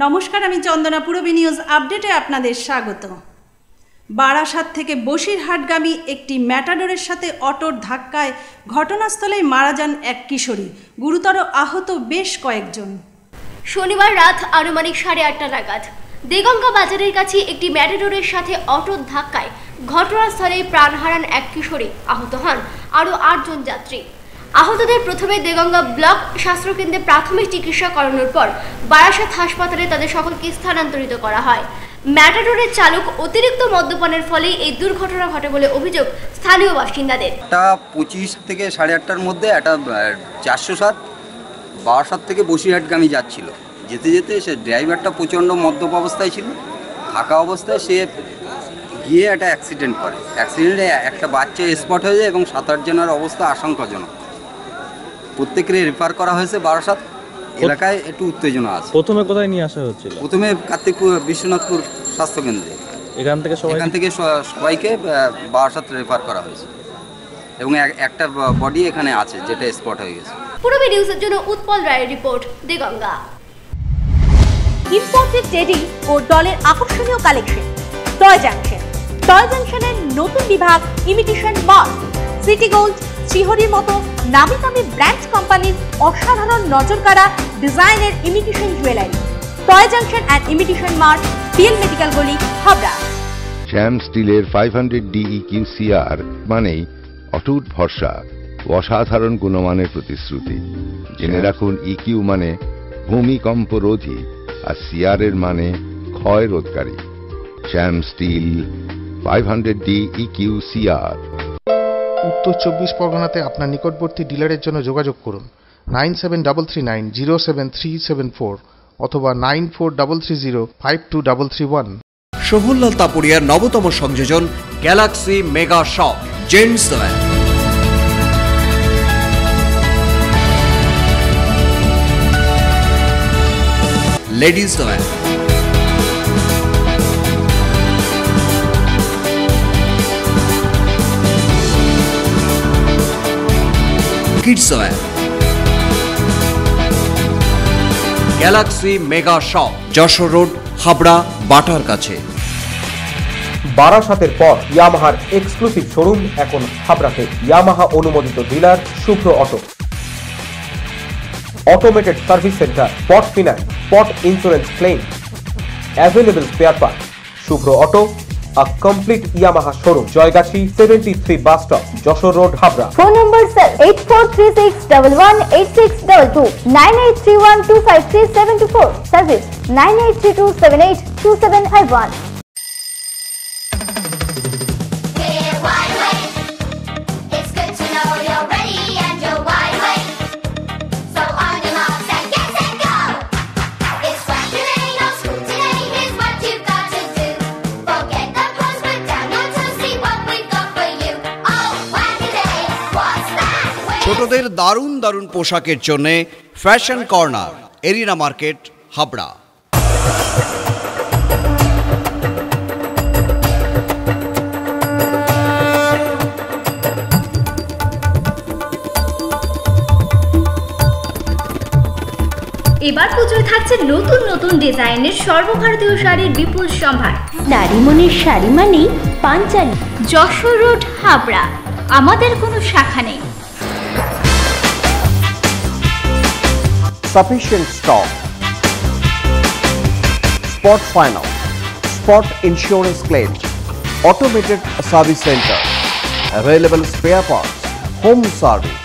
নমস্কার, আমি চন্দনা। পূরবী নিউজ আপডেটে আপনাদের স্বাগত। বারাসাত থেকে বসিরহাটগামী একটি ম্যাটাডোরের সাথে অটোর ধাক্কায় ঘটনাস্থলেই মারা যান এক কিশোরী, গুরুতর আহত বেশ কয়েকজন। শনিবার রাত আনুমানিক 8:30 নাগাদ দেগঙ্গা বাজারের কাছে একটি ম্যাটাডোরের সাথে অটোর ধাক্কায় ঘটনাস্থলে প্রাণ হারান এক কিশোরী, আহত হন আরও 8 জন যাত্রী। আহতদের প্রথমে দেগঙ্গা ব্লক স্বাস্থ্যকেন্দ্রে প্রাথমিক চিকিৎসা করানোর পর বারাসাত হাসপাতালে তাদের সকলকে স্থানান্তরিত করা হয়। ম্যাটাডোরের চালক অতিরিক্ত মদ্যপানের ফলে এই দুর্ঘটনা ঘটে বলে অভিযোগ স্থানীয় বাসিন্দাদের। 25 থেকে 8:30টার মধ্যে একটা 407 বারাসাত থেকে বসিরহাটগামী যাচ্ছিল। যেতে যেতে সে ড্রাইভারটা প্রচণ্ড মদ্যপ অবস্থায় ছিল। থাকা অবস্থায় সে গিয়ে একটা অ্যাক্সিডেন্ট করে। অ্যাক্সিডেন্টে একটা বাচ্চা স্পট হয়ে যায় এবং 7-8 জনের অবস্থা আশঙ্কাজনক। প্রত্যেককে রেফার করা হয়েছে বারাসাত এলাকায়। একটু উত্তেজনা আছে। প্রথমে কোথায় নিয়ে আসা হচ্ছিল? প্রথমে কার্তিকপুর বিশ্বনাথপুর স্বাস্থ্যকেন্দ্রে। এখান থেকে সবাইকে বারাসাত রেফার করা হয়েছে এবং একটা বডি এখানে আছে যেটা স্পট হয়ে গেছে। পূরবী নিউজের জন্য উৎপল রায়ের রিপোর্ট, দেগঙ্গা। ইম্পোর্টেড টেডি ও ডলের আকর্ষণীয় কালেকশন। টয় জাংশনের নতুন বিভাগ ইমিটেশন মাল। সিটি গোল্ড, শ্রীহরির মতো নামি দামি ব্র্যান্ড কোম্পানির অসাধারণ নজরকাড়া ডিজাইনের imitation jewellery. Toy junction and imitation mart, PL medical গলি, হাবড়া। শ্যাম স্টিলের 500 DEQ CR মানেই অটুট ভরসা, অসাধারণ গুণমানের প্রতিশ্রুতি। জেনে রাখুন, EQ মানে ভূমিকম্প রোধী আর CR এর মানে ক্ষয় রোধকারী। শ্যাম স্টিল 500 DEQ CR। উত্তর 24 পরগনাতে আপনার নিকটবর্তী ডিলারের জন্য যোগাযোগ করুন 9733907374 অথবা 9433052331। সোহনলাল তাপড়িয়ার নবতম সংযোজন galaxy mega shop gents wear. Ladies wear, kids wear. Galaxy mega shop, Jessore road, Habra, বাটার কাছে। বারাসাতের পর ইয়ামাহার এক্সক্লুসিভ শোরুম এখন হাবড়াতে। ইয়ামাহা অনুমোদিত dealer Shubhra auto. Automated service centre, spot finance, spot insurance claim, available spare part. Shubhra auto, a complete Yamaha showroom, Joygachi 73 bus stop, Joshore Road, Habra. Phone number sir 8436118622, 9831253724, service 9832782751. ছোটদের দারুণ দারুণ পোশাকের জন্য fashion corner, arena market, Habra. এবার পুজোয় থাকছে নতুন নতুন ডিজাইনের সর্বভারতীয় শাড়ির বিপুল সম্ভার। নারী মনের শাড়ি মানেই পাঞ্চালী। যশোর রোড, হাবড়া। আমাদের কোনো শাখা নেই। Sufficient stock. Spot finance, spot insurance claims, automated service center, available spare parts, home service,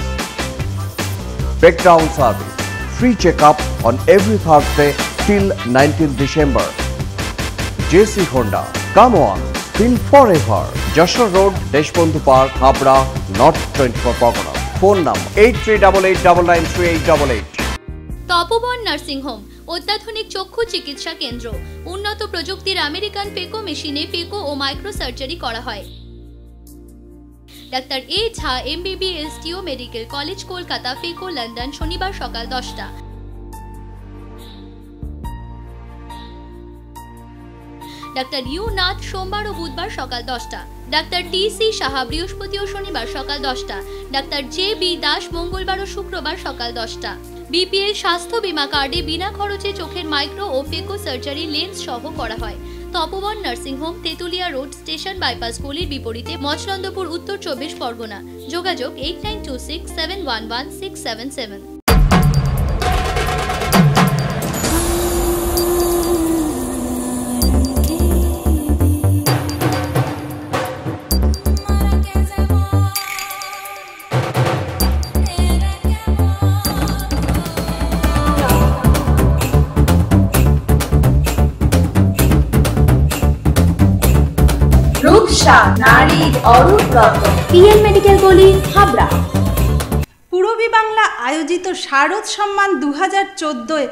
breakdown service, free checkup on every Thursday till 19th December. JC Honda, come on, feel forever. Joshua Road, Deshbandhu Park, Habra, North 24 Pagona. Phone number 8388993888. Tapoban nursing home, অত্যাধুনিক চক্ষু চিকিৎসা কেন্দ্র। উন্নত প্রযুক্তির American পেকো মেশিনে পেকো ও micro surgery করা হয়। Doctor এ ঝা MBBS টিও মেডিকেল কলেজ, কলকাতা, পেকো লন্ডন, শনিবার সকাল 10টা। ডাক্তার ইউ নাথ, সোমবার ও বুধবার সকাল 10টা। ডাক্তার TC সাহা, বৃহস্পতি ও শনিবার সকাল 10টা। ডাক্তার JB দাস, মঙ্গলবার ও শুক্রবার সকাল 10টা। বিপিএল স্বাস্থ্য বীমা কার্ডে বিনা খরচে চোখের মাইক্রো ও ফেকো সার্জারি লেন্স সহ করা হয়। Tapoban nursing home, Tetulia road, station bypass গলির বিপরীতে, মচনন্দপুর, উত্তর 24 পরগনা। যোগাযোগ 8926711677। নারীর অরূপ রত্ন, পিএন মেডিকেল গলি, হাবড়া। পূরবী বাংলা আয়োজিত শারদ সম্মান 2014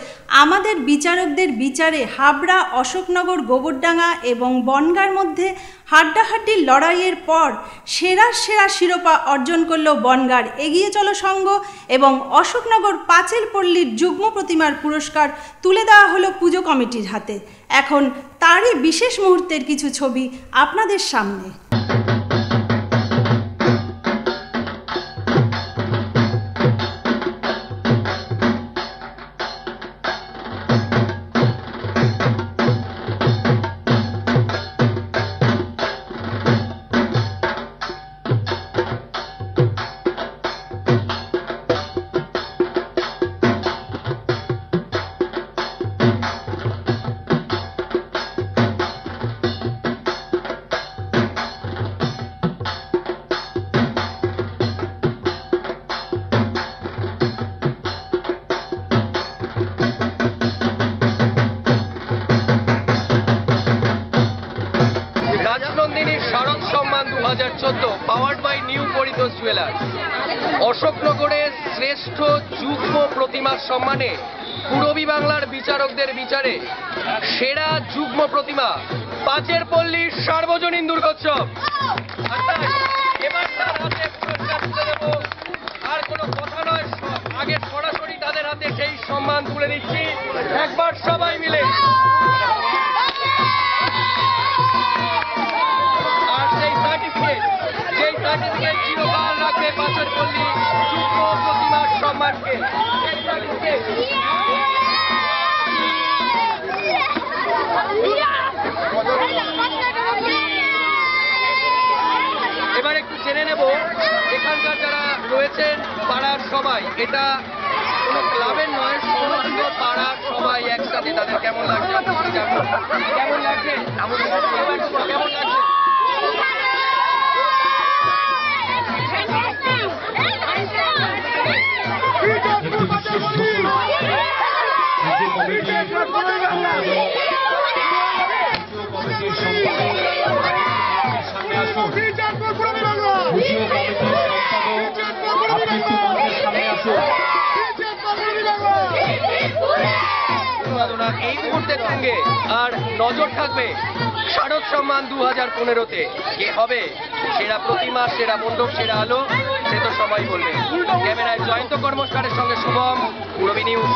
আমাদের বিচারকদের বিচারে হাবড়া, অশোকনগর, গোবরডাঙ্গা এবং বনগাঁর মধ্যে হাড্ডাহাড্ডির লড়াইয়ের পর সেরা শিরোপা অর্জন করল বনগাঁর এগিয়ে চলো সংঘ এবং অশোকনগর পাঁচেরপল্লীর যুগ্ম প্রতিমার পুরস্কার তুলে দেওয়া হলো পুজো কমিটির হাতে। এখন তারই বিশেষ মুহূর্তের কিছু ছবি আপনাদের সামনে। Sharad Samman 2014 powered by new Paritosh jewellers. অশোকনগরের শ্রেষ্ঠ যুগ্ম প্রতিমার সম্মানে পূরবী বাংলার বিচারকদের বিচারে সেরা যুগ্ম প্রতিমা পাঁচেরপল্লীর সার্বজনীন দুর্গোৎসব। এবার তার হাতে পুরস্কার তুলে দেব। আর কোনো কথা নয়, আগে সরাসরি তাদের হাতে সেই সম্মান তুলে দিচ্ছি। একবার সবাই মিলে সার্টিফিকেট চিরকাল রাখবে পাঁচেরপল্লী যুগ্ম প্রতিমার সম্মানকে। এবার একটু জেনে নেব এখানকার যারা রয়েছেন পাড়ার সবাই, এটা কোনো ক্লাবের নয়, সমগ্র পাড়ার সবাই একসাথে, তাদের কেমন লাগছে? কেমন লাগছে? কেমন লাগছে? এই মুহূর্তের সঙ্গে আর নজর থাকবে শারদ সম্মান 2015-তে কে হবে সেরা প্রতিমা, সেরা মণ্ডপ, সেরা আলো, সে তো সবাই বলবে। ক্যামেরায় জয়ন্ত কর্মকারের সঙ্গে শুভম, পূরবী নিউজ।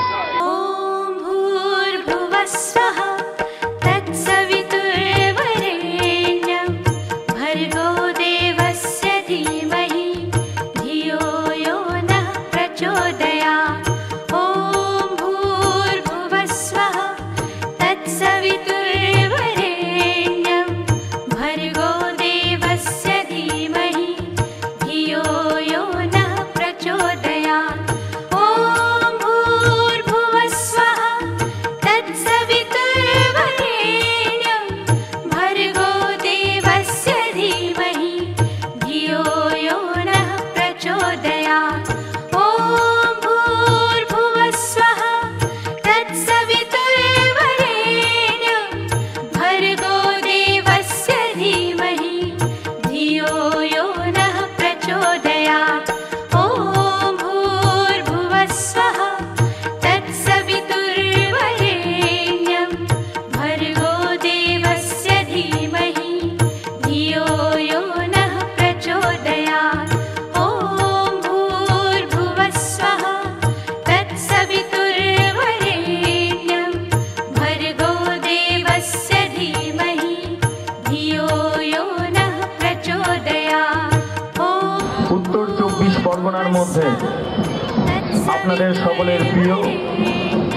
আপনাদের সকলের প্রিয়,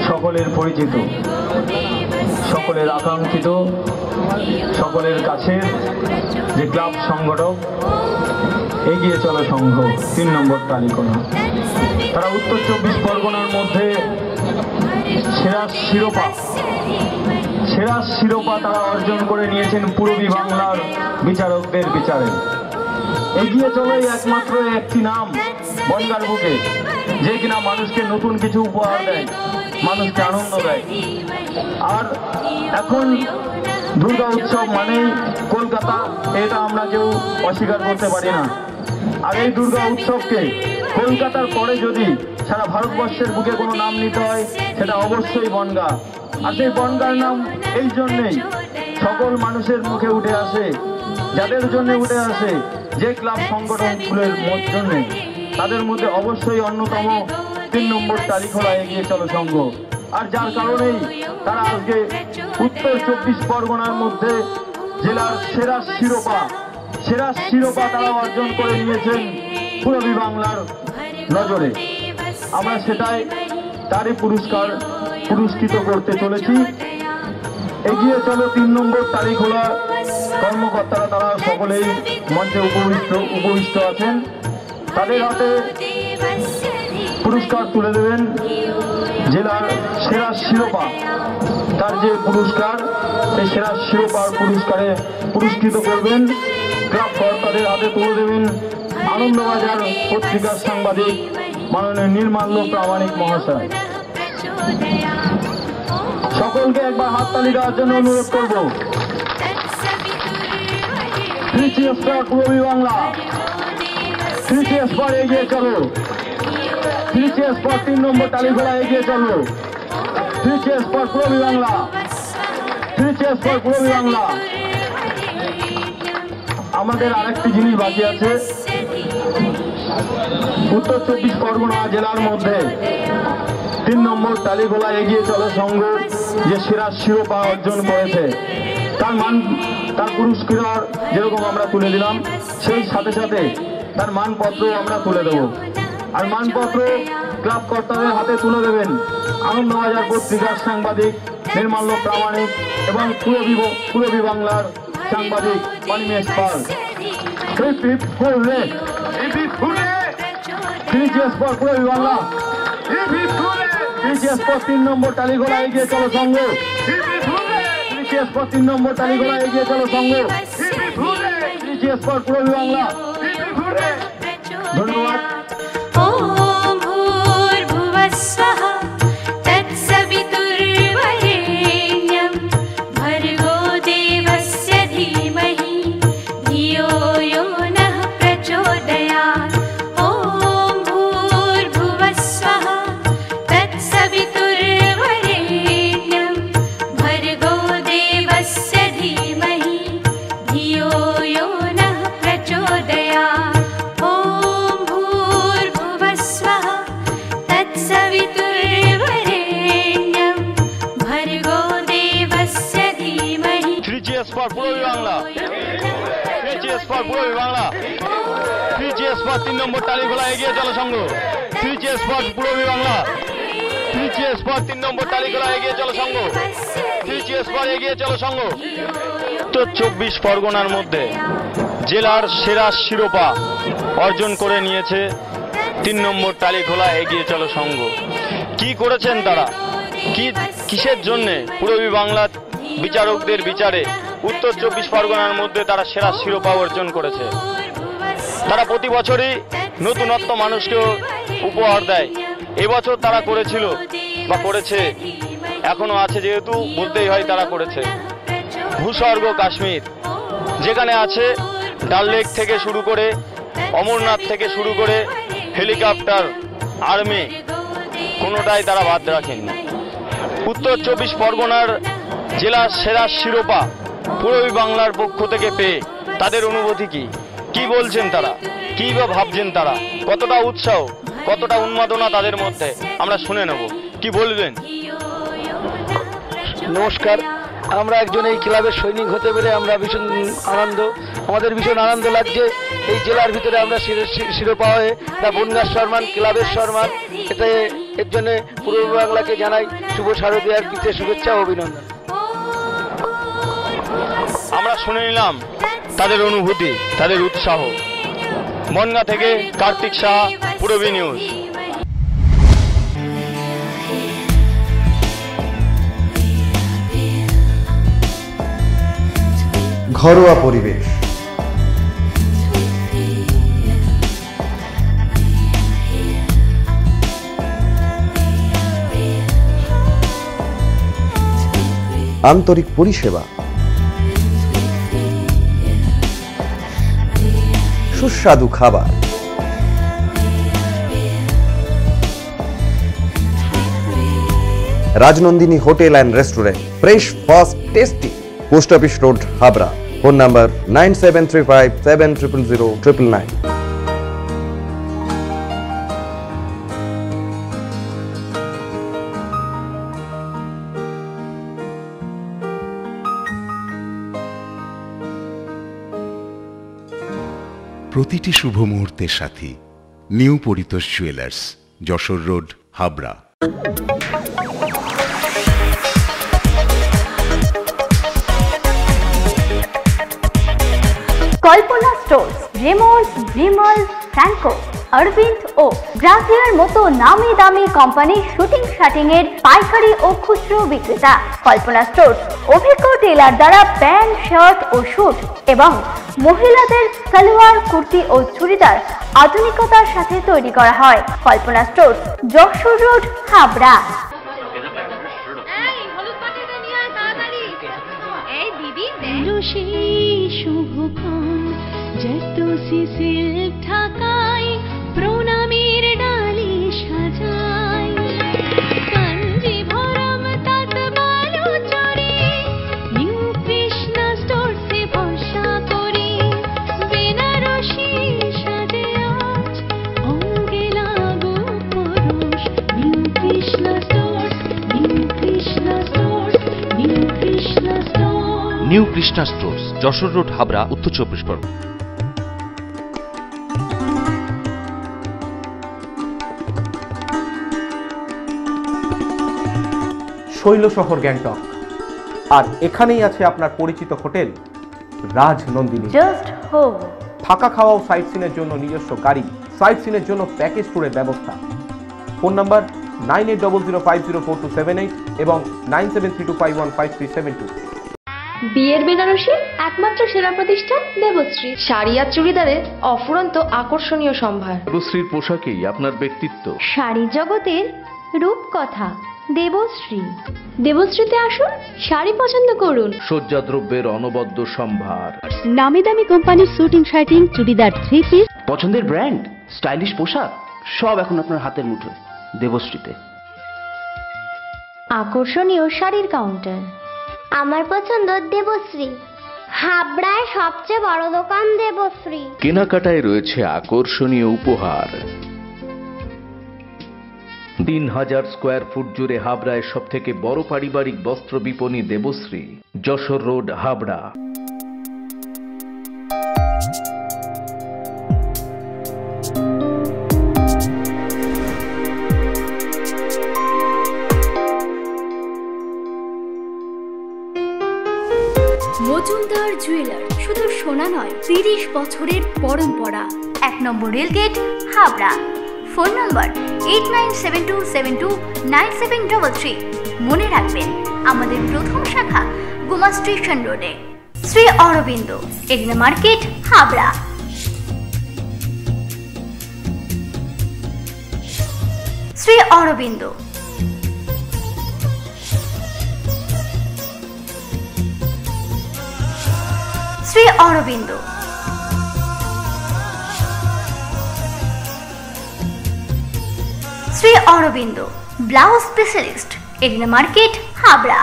সকলের পরিচিত, সকলের আকাঙ্ক্ষিত, সকলের কাছের যে ক্লাব সংগঠক এগিয়ে চলা সংঘ 3 নম্বর টালিকোনা, তারা উত্তর 24 পরগনার মধ্যে সেরা শিরোপা তারা অর্জন করে নিয়েছেন পূর্বী বাংলার বিচারকদের বিচারে। এগিয়ে চলে একমাত্র একটি নাম বনগাঁর বুকে, যে কিনা মানুষকে নতুন কিছু উপহার দেয়, মানুষকে আনন্দ দেয়। আর এখন দুর্গা উৎসব মানেই কলকাতা, এটা আমরা কেউ অস্বীকার করতে পারি না। আর এই দুর্গা উৎসবকে কলকাতার পরে যদি সারা ভারতবর্ষের বুকে কোনো নাম নিতে হয়, সেটা অবশ্যই বনগাঁ। আর সেই বনগাঁর নাম এই জন্যেই সকল মানুষের মুখে উঠে আসে, যাদের জন্য উঠে আসে, যে ক্লাব সংগঠনগুলোর জন্য, তাদের মধ্যে অবশ্যই অন্যতম 3 নম্বর টালিখোলা এগিয়ে চলো সংঘ। আর যার কারণেই তারা আজকে উত্তর 24 পরগনার মধ্যে জেলার সেরা শিরোপা তারা অর্জন করে নিয়েছেন পূর্বী বাংলার নজরে। আমরা সেটাই তারই পুরস্কৃত করতে চলেছি। এগিয়ে চলো 3 নম্বর টালিখোলা কর্মকর্তারা, তারা সকলেই মঞ্চে উপবিষ্ট আছেন। তাদের হাতে পুরস্কার তুলে দেবেন জেলার সেরা শিরোপা, তার যে পুরস্কার, সেই সেরা শিরোপার পুরস্কারে পুরস্কৃত করবেন। ক্লাব কর্তাদের হাতে তুলে দেবেন আনন্দবাজার পত্রিকার সাংবাদিক মাননীয় নির্মাল্য প্রামাণিক মহাশয়। সকলকে একবার হাততালি দেওয়ার জন্য অনুরোধ করব। পূর্বী বাংলা, এগিয়ে চলো, 3 নম্বর টালিখোলা এগিয়ে চলো, পূর্বী বাংলা, পূর্বী বাংলা। আমাদের আরেকটি জিনিস বাকি আছে, উত্তর 24 পরগনা জেলার মধ্যে 3 নম্বর টালিখোলা এগিয়ে চলো সংঘ যে সেরা শিরোপা অর্জন করেছে, তার পুরস্কার যেরকম আমরা তুলে দিলাম, সেই সাথে সাথে তার মানপত্র আমরা তুলে দেব। আর মানপত্র ক্লাব কর্তাদের হাতে তুলে দেবেন আনন্দবাজার পত্রিকার সাংবাদিক নির্মাল্য প্রামাণিক এবং পূর্বী বাংলার সাংবাদিক অনিমেষ পাল। 3 বাংলা, 3 নম্বর টালিখোলা এগিয়ে চলো সংঘ, 3 নম্বর টালিখোলা এগিয়ে চলো সংঘ, পূর্বী বাংলা। ধন্যবাদ। পূর্বী বাংলা, 3 নম্বর টালিখোলা এগিয়ে চলো সংঘ, পূর্বী বাংলা, 3 নম্বর টালিখোলা এগিয়ে চলো সংঘ, এগিয়ে চলো সংঘ। উত্তর 24 পরগনার মধ্যে জেলার সেরা শিরোপা অর্জন করে নিয়েছে 3 নম্বর টালিখোলা এগিয়ে চলো সংঘ। কি করেছেন তারা, কিসের জন্যে পূর্বী বাংলা বিচারকদের বিচারে উত্তর 24 পরগনার মধ্যে তারা সেরা শিরোপা অর্জন করেছে। তারা প্রতি বছরই নতুনত্ব মানুষকে উপহার দেয়। এবছর তারা করেছিল বা করেছে, এখনো আছে, যেহেতু বলতেই হয় তারা করেছে। ভূস্বর্গ কাশ্মীর, যেখানে আছে ডাল লেক থেকে শুরু করে অমরনাথ থেকে শুরু করে হেলিকপ্টার, আর্মি, কোনোটাই তারা বাদ রাখেননি। উত্তর 24 পরগনার জেলার সেরা শিরোপা পূর্বী বাংলার পক্ষ থেকে পেয়ে তাদের অনুভূতি কি বলছেন তারা, কি বা ভাবছেন তারা, কতটা উৎসাহ, কতটা উন্মাদনা তাদের মধ্যে, আমরা শুনে নেব। কি বলবেন? নমস্কার, আমরা একজন এই ক্লাবের সৈনিক হতে পেরে আমরা আমাদের ভীষণ আনন্দ লাগছে। এই জেলার ভিতরে আমরা শিরোপা হয়ে বনগাঁর সম্মান, ক্লাবের সম্মান, এতে এর জন্য পূর্ব বাংলাকে জানাই শুভ শারদীয়ার প্রীতি শুভেচ্ছা ও অভিনন্দন। আমরা শুনে নিলাম তাদের অনুভূতি, তাদের উৎসাহ। বনগাঁ থেকে কার্তিক সাহা, পূরবী নিউজ। ঘরোয়া পরিবেশ, আন্তরিক পরিষেবা, সুস্বাদু খাবার, Rajnandini hotel and restaurant, fresh, fast, tasty. Post office road, Habra. Phone number 9735700999। প্রতিটি শুভ মুহূর্তের সাথী new Paritosh jewellers, Jessore road, Habra. Kalpana stores, Raymonds, Vimal, Franco, Arvind ও গ্রাসিয়ার মতো নামি দামি কোম্পানির শুটিং শাটিং এর পাইকারি ও খুচরো বিক্রেতা। কল্পনা স্টোর্স অভিজ্ঞ টেলার দ্বারা প্যান্ট, শার্ট ও স্যুট এবং মহিলাদের সালোয়ার, কুর্তি ও চুড়িদার আধুনিকতার সাথে তৈরি করা হয়। কল্পনা স্টোর্স, যশোর রোড, হাবড়া। প্রণামীর ডালি সাজাই, কাঞ্জিভরম তাঁত বালুচরী, নিউ কৃষ্ণা স্টোরসে ভরসা করি, বেনারসি সাজে আজ অঙ্গে লাগু পরশ, new Krishna stores, new Krishna stores, new Krishna stores. New Krishna stores, Jessore road, Habra, উত্তর 24 পরগনা। শৈল শহর গ্যাংটক, আর এখানেই আছে আপনার পরিচিত হোটেল রাজনন্দিনী। Just home. থাকা খাওয়া ও সাইট সিনের জন্য নিজস্ব গাড়ি, সাইট সিনের জন্য প্যাকেজ ট্যুরের ব্যবস্থা। ফোন নাম্বার 9800504278 এবং 9732515372। বিয়ের বেনারসি একমাত্র সেরা প্রতিষ্ঠান দেবশ্রী। শাড়ি আর চুড়িদারের অফুরন্ত আকর্ষণীয় সম্ভার। দেবশ্রীর পোশাকেই আপনার ব্যক্তিত্ব। শাড়ি জগতের রূপকথা দেবশ্রী। দেবশ্রীতে আসুন, শাড়ি পছন্দ করুন। সজ্জাদ্রব্যের অনবদ্য সম্ভার। নামি দামি কোম্পানির শুটিং শার্টিং, চুড়িদার, থ্রি পিস, পছন্দের ব্র্যান্ড, স্টাইলিশ পোশাক সব এখন আপনার হাতের মুঠোয় দেবশ্রীতে। আকর্ষণীয় শাড়ির কাউন্টার। আমার পছন্দ দেবশ্রী। হাবড়ায় সবচেয়ে বড় দোকান দেবশ্রী। কেনাকাটায় রয়েছে আকর্ষণীয় উপহার। 3000 স্কোয়ার ফুট জুড়ে হাবড়ায় সব থেকে বড় পারিবারিক বস্ত্র বিপণী দেবশ্রী, যশোর রোড, হাবড়া। মজুমদার জুয়েলার, শুধু সোনা নয়, 30 বছরের পরম্পরা। 1 number rail gate, Habra. Phone number 8972729733। মনে রাখবেন, আমাদের প্রথম শাখা গোমা স্টেশন রোডে। Shri Aurobindo, arena market, Habra. Shri Aurobindo. Shri Aurobindo. Shri Aurobindo blouse specialist, arena market, Habra.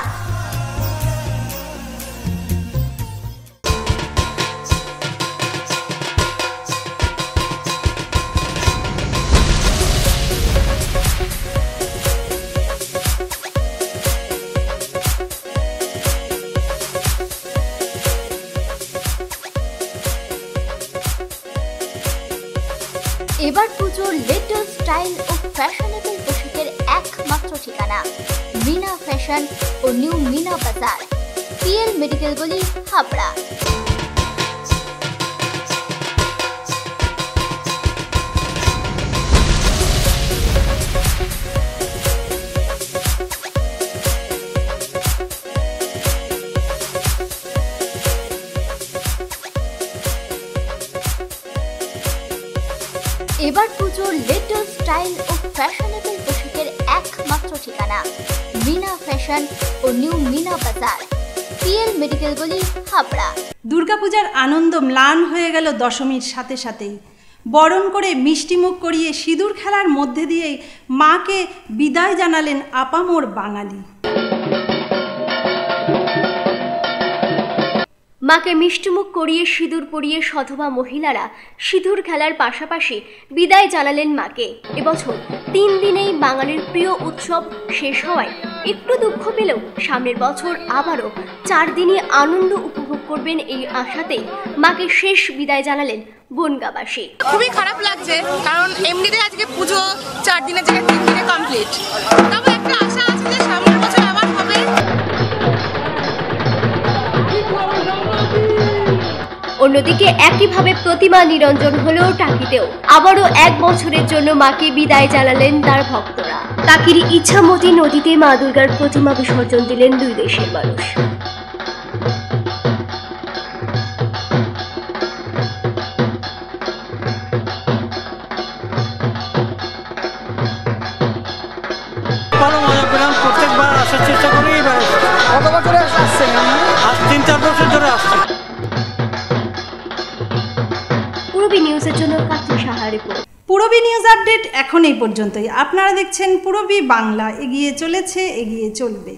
এবার পুজোর লেটেস্ট স্টাইল ও ফ্যাশনেবল পোশাকের একমাত্র ঠিকানা মিনা ফ্যাশন ও new Meena Bazar, PL medical গলি, হাবড়া। এবার পুজোর লেটেস্ট স্টাইল ও ফ্যাশনেবল পোশাকের একমাত্র ঠিকানা মিনা ফ্যাশন ও new Meena Bazar, PL medical গলি, হাবড়া। দুর্গাপূজার আনন্দ ম্লান হয়ে গেল দশমীর সাথে সাথেই। বরণ করে মিষ্টিমুখ করিয়ে সিঁদুর খেলার মধ্যে দিয়েই মাকে বিদায় জানালেন আপামোর বাঙালি। মাকে মিষ্টিমুখ করিয়ে সিঁদুর পরিয়ে সধবা মহিলারা সিঁদুর খেলার পাশাপাশি বিদায় জানালেন মাকে। এবছর 3 দিনেই বাঙালির প্রিয় উৎসব শেষ হওয়ায় একটু দুঃখ পেলেও সামনের বছর আবারও 4 দিনই আনন্দ উপভোগ করবেন এই আশাতে মাকে শেষ বিদায় জানালেন বনগাঁবাসী। খুবই খারাপ লাগছে, কারণ এমনিতে আজকে পুজো 4 দিনের জায়গায় 3 দিনে কমপ্লিট। তবে একটা আশা আছে যে সামনের বছর আবার হবে। অন্যদিকে একইভাবে প্রতিমা নিরঞ্জন হলেও টাকিতেও আবারও 1 বছরের জন্য মাকে বিদায় জানালেন তার ভক্তরা। টাকির ইচ্ছামতি নদীতে মা দুর্গার প্রতিমা বিসর্জন দিলেন 2 দেশের মানুষ। প্রত্যেকবার আসার চেষ্টা করি। কত বছরে আসছেন? 3-4 বছর ধরে আসছি। পূরবী নিউজের জন্য Kartik Saha report. Purabi news update এখন এই পর্যন্তই। আপনারা দেখছেন পূরবী বাংলা, এগিয়ে চলেছে, এগিয়ে চলবে।